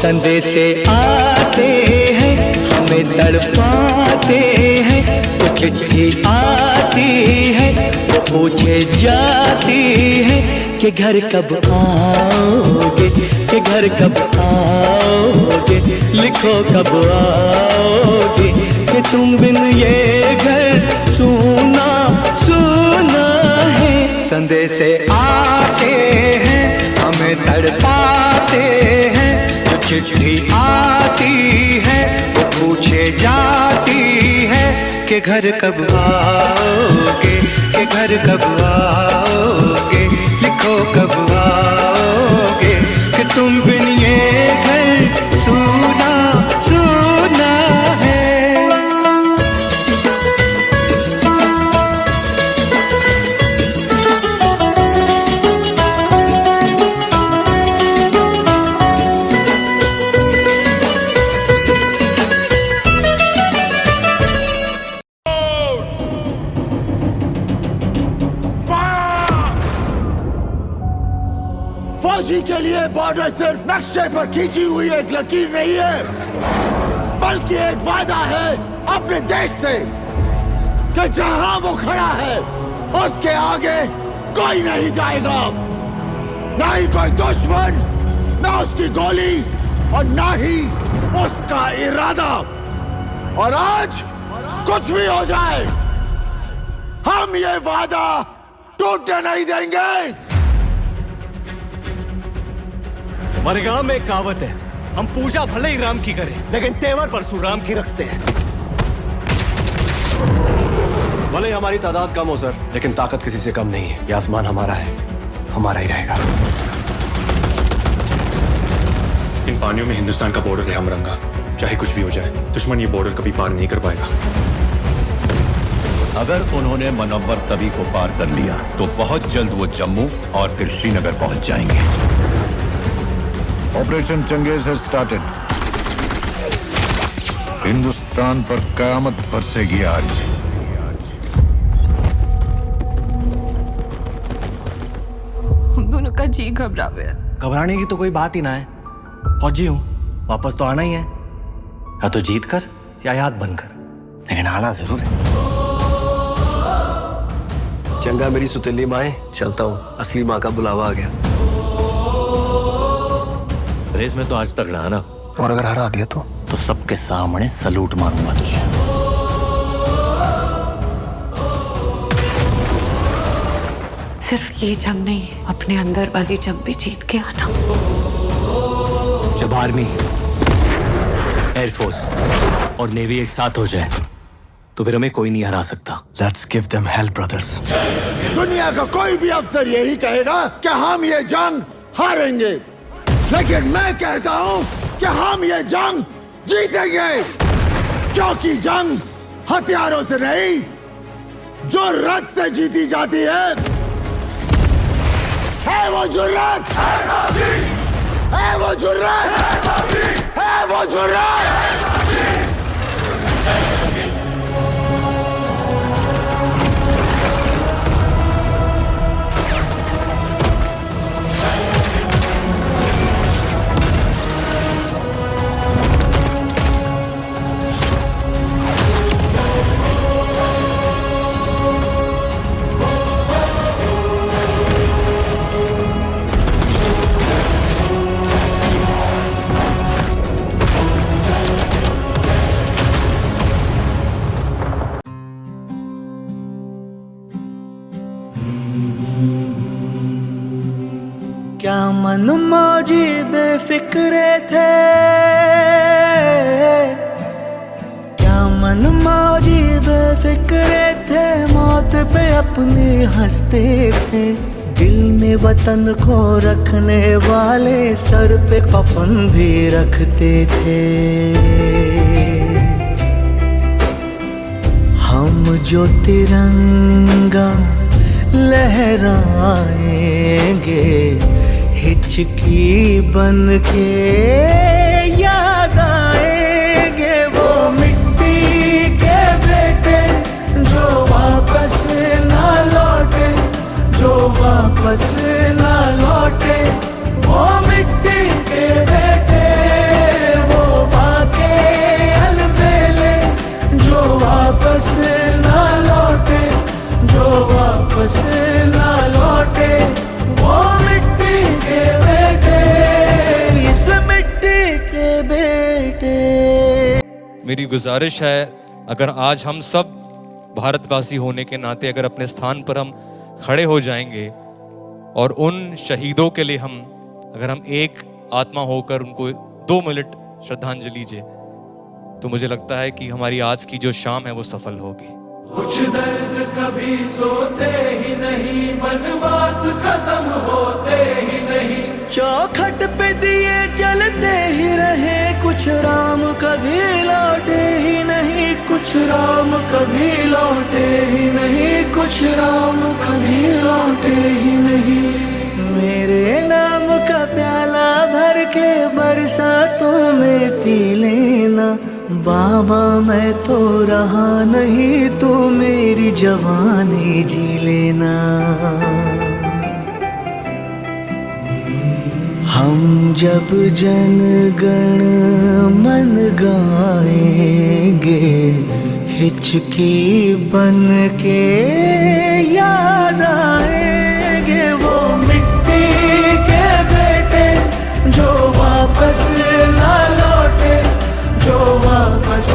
संदेशे आते हैं हमें तड़पाते हैं, वो चिट्ठी आती है वो पूछे जाती है कि घर कब आओगे, कि घर कब आओगे, लिखो कब आओगे, कि तुम बिन ये घर सूना सूना है। संदेशे आते हैं हमें तड़पाते हैं, जो चिट्ठी आती है वो पूछे जाती है कि घर कब आओगे, कि घर कब आओगे, लिखो कब आओगे, कि तुम बिन ये घर सूना सूना है। फौजी के लिए बॉर्डर सिर्फ नक्शे पर खींची हुई एक लकीर नहीं है, बल्कि एक वादा है अपने देश से कि जहां वो खड़ा है उसके आगे कोई नहीं जाएगा, ना ही कोई दुश्मन, ना उसकी गोली और ना ही उसका इरादा। और आज कुछ भी हो जाए हम ये वादा टूटने नहीं देंगे। हमारे गांव में एक कहावत है, हम पूजा भले ही राम की करें लेकिन तेवर परशुराम की रखते हैं। भले ही हमारी तादाद कम हो सर, लेकिन ताकत किसी से कम नहीं है। ये आसमान हमारा है, हमारा ही रहेगा। इन पानियों में हिंदुस्तान का बॉर्डर है हमरंगा, चाहे कुछ भी हो जाए दुश्मन ये बॉर्डर कभी पार नहीं कर पाएगा। अगर उन्होंने मनव्वर तवी को पार कर लिया तो बहुत जल्द वो जम्मू और फिर श्रीनगर पहुंच जाएंगे। Operation Changez has started। Hindustan पर कयामत बरसेगी आज। हम दोनों का जी घबरा गया। घबराने की तो कोई बात ही ना है, फौजी हूं, वापस तो आना ही है, या तो जीत कर या याद बनकर, लेकिन आना जरूर है। चंगा मेरी सुतीली माए, चलता हूँ, असली माँ का बुलावा आ गया। रेस में तो आज तक रहा ना, और अगर हरा दिया तो सबके सामने सलूट मारूंगा तुझे। सिर्फ ये जंग नहीं, अपने अंदर वाली जंग भी जीत के आना। जब आर्मी, एयरफोर्स और नेवी एक साथ हो जाए तो फिर हमें कोई नहीं हरा सकता। Let's give them hello brothers. दुनिया का कोई भी अफसर यही कहेगा कि हम ये जंग हारेंगे, लेकिन मैं कहता हूं कि हम ये जंग जीतेंगे, क्योंकि जंग हथियारों से नहीं, जो रथ से जीती जाती है वो जुर्रत, है वो जुर्रत, है वो जुर्रत। क्या मन मौजी बेफिक्रे थे, क्या मन मौजी बेफिक्रे थे, मौत पे अपनी हंसते थे। दिल में वतन को रखने वाले सर पे कफन भी रखते थे। हम जो तिरंगा लहराएंगे, हिचकी बन के याद आएंगे वो मिट्टी के बेटे जो वापस ना लौटे, जो वापस ना लौटे, वो मिट्टी के बेटे। मेरी गुजारिश है, अगर आज हम सब भारतवासी होने के नाते अगर अपने स्थान पर हम खड़े हो जाएंगे और उन शहीदों के लिए अगर हम एक आत्मा होकर उनको 2 मिनट श्रद्धांजलि दे, तो मुझे लगता है कि हमारी आज की जो शाम है वो सफल होगी। कुछ दर्द कभी सोते ही नहीं, वनवास खत्म होते ही नहीं, चौखट पे दिए जलते ही रहे, कुछ राम कभी लौटे ही नहीं, कुछ राम कभी लौटे ही नहीं, कुछ राम कभी लौटे ही नहीं। मेरे नाम का प्याला भर के बरसातों में पी लेना, बाबा मैं तो रहा नहीं, तू मेरी जवानी जी लेना। हम जब जन गण मन गाएंगे, हिचकी बन के याद आएंगे वो मिट्टी के बेटे जो वापस ना लौटे, जो वापस